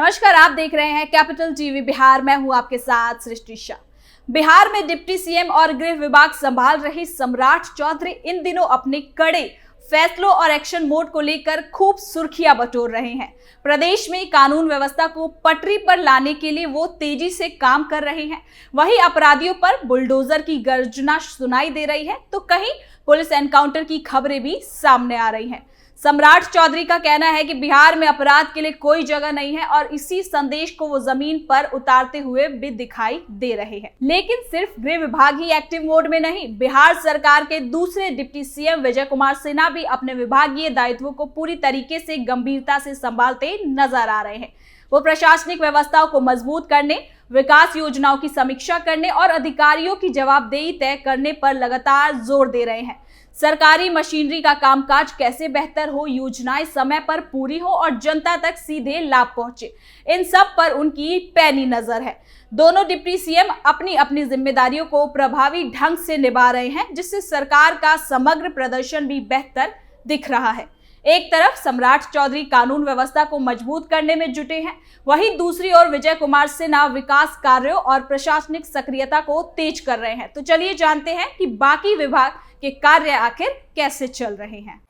नमस्कार, आप देख रहे हैं कैपिटल टीवी बिहार। मैं हूं आपके साथ सृष्टि शाह। बिहार में डिप्टी सीएम और गृह विभाग संभाल रही सम्राट चौधरी इन दिनों अपने कड़े फैसलों और एक्शन मोड को लेकर खूब सुर्खियां बटोर रहे हैं। प्रदेश में कानून व्यवस्था को पटरी पर लाने के लिए वो तेजी से काम कर रहे हैं। वहीं अपराधियों पर बुलडोजर की गर्जना सुनाई दे रही है, तो कहीं पुलिस एनकाउंटर की खबरें भी सामने आ रही हैं। सम्राट चौधरी का कहना है कि बिहार में अपराध के लिए कोई जगह नहीं है और इसी संदेश को वो जमीन पर उतारते हुए भी दिखाई दे रहे हैं। लेकिन सिर्फ गृह विभाग ही एक्टिव मोड में नहीं, बिहार सरकार के दूसरे डिप्टी सीएम विजय कुमार सिन्हा भी अपने विभागीय दायित्वों को पूरी तरीके से गंभीरता से संभालते नजर आ रहे हैं। वो प्रशासनिक व्यवस्थाओं को मजबूत करने, विकास योजनाओं की समीक्षा करने और अधिकारियों की जवाबदेही तय करने पर लगातार जोर दे रहे हैं। सरकारी मशीनरी का कामकाज कैसे बेहतर हो, योजनाएं समय पर पूरी हो और जनता तक सीधे लाभ पहुंचे, इन सब पर उनकी पैनी नजर है। दोनों डिप्टी सीएम अपनी अपनी जिम्मेदारियों को प्रभावी ढंग से निभा रहे हैं, जिससे सरकार का समग्र प्रदर्शन भी बेहतर दिख रहा है। एक तरफ सम्राट चौधरी कानून व्यवस्था को मजबूत करने में जुटे हैं, वहीं दूसरी ओर विजय कुमार सिन्हा विकास कार्यों और प्रशासनिक सक्रियता को तेज कर रहे हैं। तो चलिए जानते हैं कि बाकी विभाग के कार्य आखिर कैसे चल रहे हैं।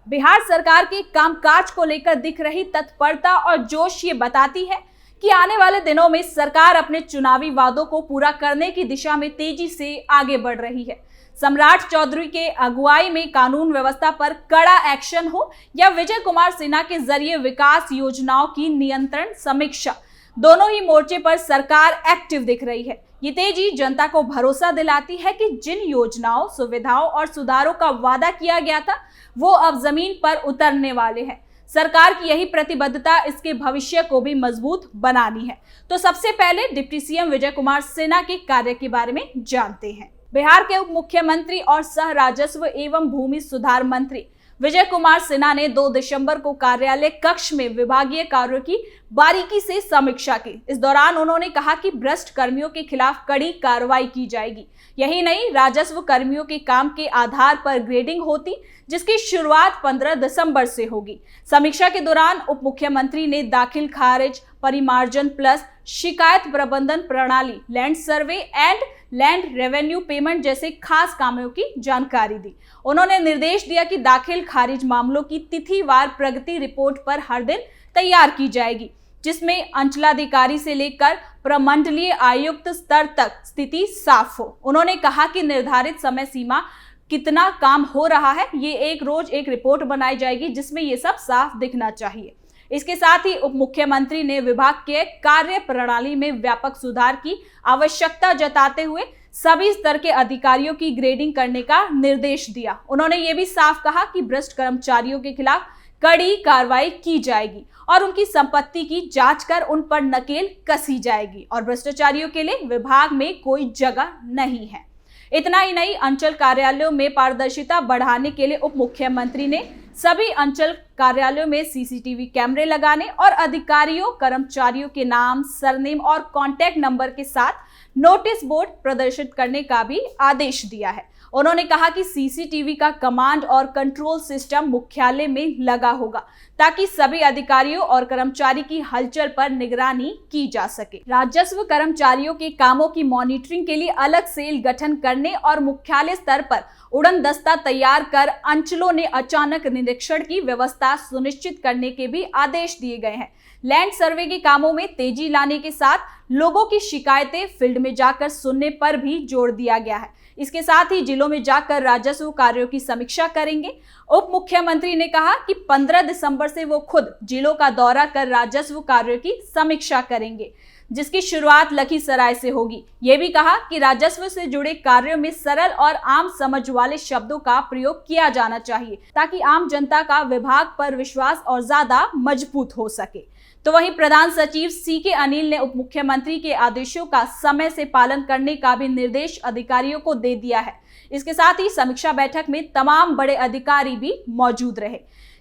बिहार सरकार के कामकाज को लेकर दिख रही तत्परता और जोश ये बताती है कि आने वाले दिनों में सरकार अपने चुनावी वादों को पूरा करने की दिशा में तेजी से आगे बढ़ रही है। सम्राट चौधरी के अगुवाई में कानून व्यवस्था पर कड़ा एक्शन हो या विजय कुमार सिन्हा के जरिए विकास योजनाओं की नियंत्रण समीक्षा, दोनों ही मोर्चे पर सरकार एक्टिव दिख रही है। ये तेजी जनता को भरोसा दिलाती है कि जिन योजनाओं, सुविधाओं और सुधारों का वादा किया गया था, वो अब जमीन पर उतरने वाले हैं। सरकार की यही प्रतिबद्धता इसके भविष्य को भी मजबूत बनानी है। तो सबसे पहले डिप्टी सीएम विजय कुमार सिन्हा के कार्य के बारे में जानते हैं। बिहार के उप मुख्यमंत्री और सह राजस्व एवं भूमि सुधार मंत्री विजय कुमार सिन्हा ने 2 दिसंबर को कार्यालय कक्ष में विभागीय कार्यों की बारीकी से समीक्षा की। इस दौरान उन्होंने कहा कि भ्रष्ट कर्मियों के खिलाफ कड़ी कार्रवाई की जाएगी। यही नहीं, राजस्व कर्मियों के काम के आधार पर ग्रेडिंग होती, जिसकी शुरुआत 15 दिसंबर से होगी। समीक्षा के दौरान उप मुख्यमंत्री ने दाखिल खारिज, परिमार्जन प्लस, शिकायत प्रबंधन प्रणाली, land survey and land revenue payment जैसे खास कामों की जानकारी दी। उन्होंने निर्देश दिया कि दाखिल खारिज मामलों की तिथिवार प्रगति रिपोर्ट पर हर दिन तैयार की जाएगी, जिसमें अंचलाधिकारी से लेकर प्रमंडलीय आयुक्त स्तर तक स्थिति साफ हो। उन्होंने कहा कि निर्धारित समय सीमा कितना काम हो रहा है, ये एक रोज एक रिपोर्ट बनाई जाएगी, जिसमें ये सब साफ दिखना चाहिए। इसके साथ ही उप मुख्यमंत्री ने विभाग के कार्य प्रणाली में व्यापक सुधार की आवश्यकता जताते हुए सभी स्तर के अधिकारियों की ग्रेडिंग करने का निर्देश दिया। उन्होंने ये भी साफ कहा कि भ्रष्ट कर्मचारियों के खिलाफ कड़ी कार्रवाई की जाएगी और उनकी संपत्ति की जांच कर उन पर नकेल कसी जाएगी और भ्रष्टाचारियों के लिए विभाग में कोई जगह नहीं है। इतना ही नहीं, अंचल कार्यालयों में पारदर्शिता बढ़ाने के लिए उप मुख्यमंत्री ने सभी अंचल कार्यालयों में सीसीटीवी कैमरे लगाने और अधिकारियों, कर्मचारियों के नाम, सरनेम और कॉन्टैक्ट नंबर के साथ नोटिस बोर्ड प्रदर्शित करने का भी आदेश दिया है। उन्होंने कहा कि सीसीटीवी का कमांड और कंट्रोल सिस्टम मुख्यालय में लगा होगा, ताकि सभी अधिकारियों और कर्मचारी की हलचल पर निगरानी की जा सके। राजस्व कर्मचारियों के कामों की मॉनिटरिंग के लिए अलग सेल गठन करने और मुख्यालय स्तर पर उड़न दस्ता तैयार कर अंचलों ने अचानक निरीक्षण की व्यवस्था सुनिश्चित करने के भी आदेश दिए गए हैं। लैंड सर्वे के कामों में तेजी लाने के साथ लोगों की शिकायतें फील्ड में जाकर सुनने पर भी जोर दिया गया है। इसके साथ ही जिलों में जाकर राजस्व कार्यों की समीक्षा करेंगे। उप मुख्यमंत्री ने कहा कि 15 दिसंबर से वो खुद जिलों का दौरा कर राजस्व कार्यों की समीक्षा करेंगे, जिसकी शुरुआत लखीसराय से होगी। ये भी कहा कि राजस्व से जुड़े कार्यों में सरल और आम समझ वाले शब्दों का प्रयोग किया जाना चाहिए, ताकि आम जनता का विभाग पर विश्वास और ज्यादा मजबूत हो सके। तो वहीं प्रधान सचिव सीके अनिल ने उप मुख्यमंत्री के आदेशों का समय से पालन करने का भी निर्देश अधिकारियों को दे दिया है। इसके साथ ही समीक्षा बैठक में तमाम बड़े अधिकारी भी मौजूद रहे।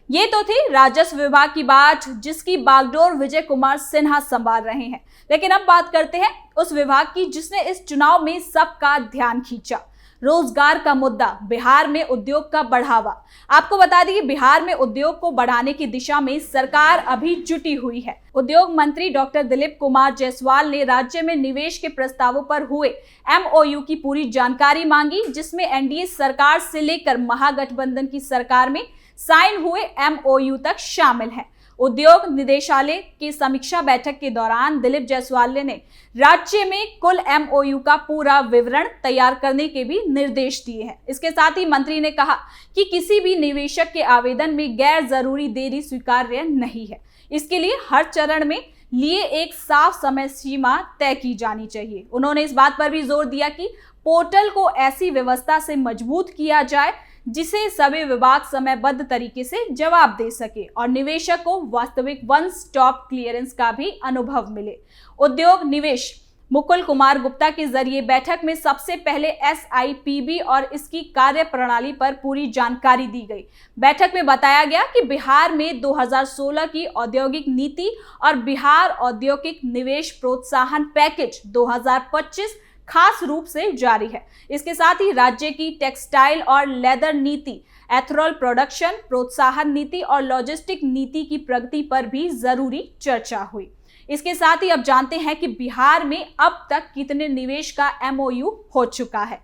ये तो थी राजस्व विभाग की बात, जिसकी बागडोर विजय कुमार सिन्हा संभाल रहे हैं। लेकिन अब बात करते हैं उस विभाग की जिसने इस चुनाव में सबका ध्यान खींचा, रोजगार का मुद्दा, बिहार में उद्योग का बढ़ावा। आपको बता दें कि बिहार में उद्योग को बढ़ाने की दिशा में सरकार अभी जुटी हुई है। उद्योग मंत्री डॉक्टर दिलीप कुमार जायसवाल ने राज्य में निवेश के प्रस्तावों पर हुए एमओयू की पूरी जानकारी मांगी, जिसमें एनडीए सरकार से लेकर महागठबंधन की सरकार में साइन हुए एमओयू तक शामिल है। उद्योग निदेशालय की समीक्षा बैठक के दौरान दिलीप जायसवाल ने राज्य में कुल एमओयू का पूरा विवरण तैयार करने के भी निर्देश दिए हैं। इसके साथ ही मंत्री ने कहा कि किसी भी निवेशक के आवेदन में गैर जरूरी देरी स्वीकार्य नहीं है। इसके लिए हर चरण में लिए एक साफ समय सीमा तय की जानी चाहिए। उन्होंने इस बात पर भी जोर दिया कि पोर्टल को ऐसी व्यवस्था से मजबूत किया जाए जिसे सभी विभाग समयबद्ध तरीके से जवाब दे सके और निवेशक को वास्तविक वन स्टॉप क्लियरेंस का भी अनुभव मिले। उद्योग निवेश मुकुल कुमार गुप्ता के जरिए बैठक में सबसे पहले SIPB और इसकी कार्य प्रणाली पर पूरी जानकारी दी गई। बैठक में बताया गया कि बिहार में 2016 की औद्योगिक नीति और बिहार औद्योगिक निवेश प्रोत्साहन पैकेज 2025 खास रूप से जारी है। इसके साथ ही राज्य की टेक्सटाइल और लेदर नीति, एथेनॉल प्रोडक्शन प्रोत्साहन नीति और लॉजिस्टिक नीति की प्रगति पर भी जरूरी चर्चा हुई। इसके साथ ही अब जानते हैं कि बिहार में अब तक कितने निवेश का एमओयू हो चुका है।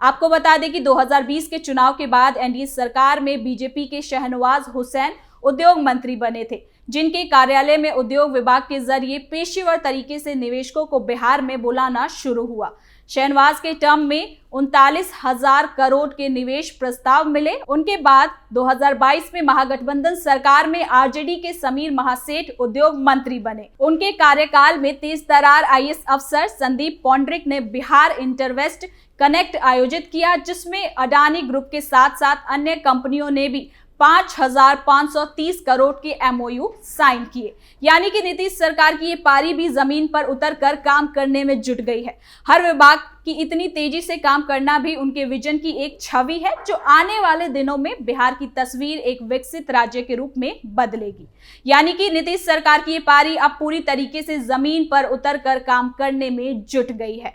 आपको बता दें कि 2020 के चुनाव के बाद एनडीए सरकार में बीजेपी के शहनवाज हुसैन उद्योग मंत्री बने थे, जिनके कार्यालय में उद्योग विभाग के जरिए पेशेवर तरीके से निवेशकों को बिहार में बुलाना शुरू हुआ। शहनवाज के टर्म में 39,000 करोड़ के निवेश प्रस्ताव मिले। उनके बाद 2022 में महागठबंधन सरकार में आरजेडी के समीर महासेठ उद्योग मंत्री बने। उनके कार्यकाल में तेज तर्रार IAS अफसर संदीप पौंड्रिक ने बिहार इंटरवेस्ट कनेक्ट आयोजित किया, जिसमें अडानी ग्रुप के साथ साथ अन्य कंपनियों ने भी 5,530 करोड़ के एमओयू साइन किए। यानी कि नीतीश सरकार की ये पारी भी जमीन पर उतरकर काम करने में जुट गई है। हर विभाग की इतनी तेजी से काम करना भी उनके विजन की एक छवि है, जो आने वाले दिनों में बिहार की तस्वीर एक विकसित राज्य के रूप में बदलेगी। यानी कि नीतीश सरकार की ये पारी अब पूरी तरीके से जमीन पर उतरकर काम करने में जुट गई है।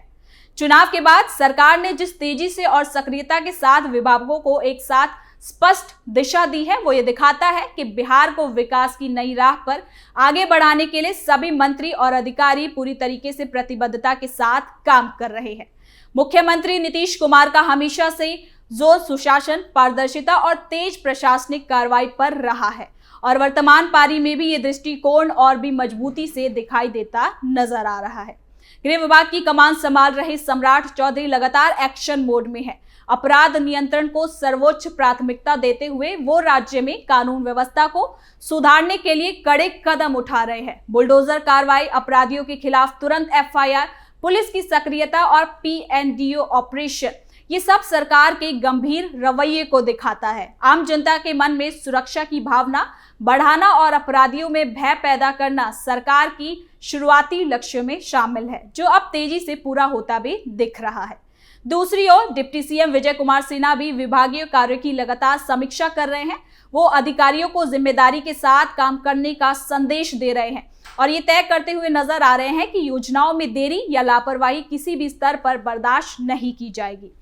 चुनाव के बाद सरकार ने जिस तेजी से और सक्रियता के साथ विभागों को एक साथ स्पष्ट दिशा दी है, वो ये दिखाता है कि बिहार को विकास की नई राह पर आगे बढ़ाने के लिए सभी मंत्री और अधिकारी पूरी तरीके से प्रतिबद्धता के साथ काम कर रहे हैं। मुख्यमंत्री नीतीश कुमार का हमेशा से जोर सुशासन, पारदर्शिता और तेज प्रशासनिक कार्रवाई पर रहा है और वर्तमान पारी में भी ये दृष्टिकोण और भी मजबूती से दिखाई देता नजर आ रहा है। गृह विभाग की कमान संभाल रहे सम्राट चौधरी लगातार एक्शन मोड में है। अपराध नियंत्रण को सर्वोच्च प्राथमिकता देते हुए वो राज्य में कानून व्यवस्था को सुधारने के लिए कड़े कदम उठा रहे हैं। बुलडोजर कार्रवाई, अपराधियों के खिलाफ तुरंत FIR, पुलिस की सक्रियता और PNDO ऑपरेशन, ये सब सरकार के गंभीर रवैये को दिखाता है। आम जनता के मन में सुरक्षा की भावना बढ़ाना और अपराधियों में भय पैदा करना सरकार की शुरुआती लक्ष्य में शामिल है, जो अब तेजी से पूरा होता भी दिख रहा है। दूसरी ओर डिप्टी CM विजय कुमार सिन्हा भी विभागीय कार्यों की लगातार समीक्षा कर रहे हैं। वो अधिकारियों को जिम्मेदारी के साथ काम करने का संदेश दे रहे हैं और ये तय करते हुए नजर आ रहे हैं कि योजनाओं में देरी या लापरवाही किसी भी स्तर पर बर्दाश्त नहीं की जाएगी।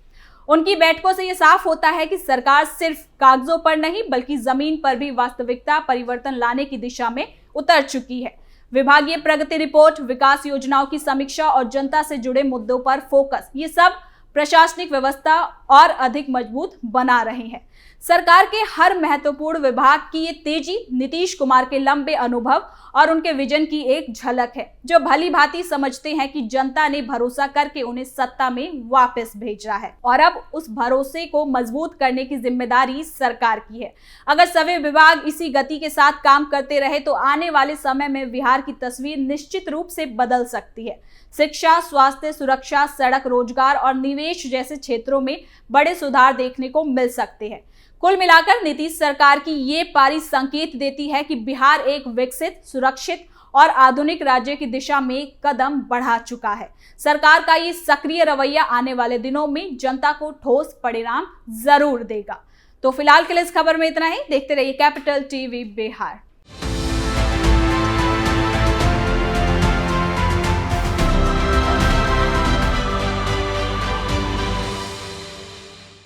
उनकी बैठकों से ये साफ होता है कि सरकार सिर्फ कागजों पर नहीं बल्कि जमीन पर भी वास्तविकता परिवर्तन लाने की दिशा में उतर चुकी है। विभागीय प्रगति रिपोर्ट, विकास योजनाओं की समीक्षा और जनता से जुड़े मुद्दों पर फोकस, ये सब प्रशासनिक व्यवस्था और अधिक मजबूत बना रहे हैं। सरकार के हर महत्वपूर्ण विभाग की ये तेजी नीतीश कुमार के लंबे अनुभव और उनके विजन की एक झलक है, जो भली भांति समझते हैं कि जनता ने भरोसा करके उन्हें सत्ता में वापस भेजा है और अब उस भरोसे को मजबूत करने की जिम्मेदारी सरकार की है। अगर सभी विभाग इसी गति के साथ काम करते रहे तो आने वाले समय में बिहार की तस्वीर निश्चित रूप से बदल सकती है। शिक्षा, स्वास्थ्य, सुरक्षा, सड़क, रोजगार और निवेश जैसे क्षेत्रों में बड़े सुधार देखने को मिल सकते हैं। कुल मिलाकर नीतीश सरकार की ये पारी संकेत देती है कि बिहार एक विकसित, सुरक्षित और आधुनिक राज्य की दिशा में कदम बढ़ा चुका है। सरकार का ये सक्रिय रवैया आने वाले दिनों में जनता को ठोस परिणाम जरूर देगा। तो फिलहाल के लिए इस खबर में इतना ही। देखते रहिए कैपिटल टीवी बिहार।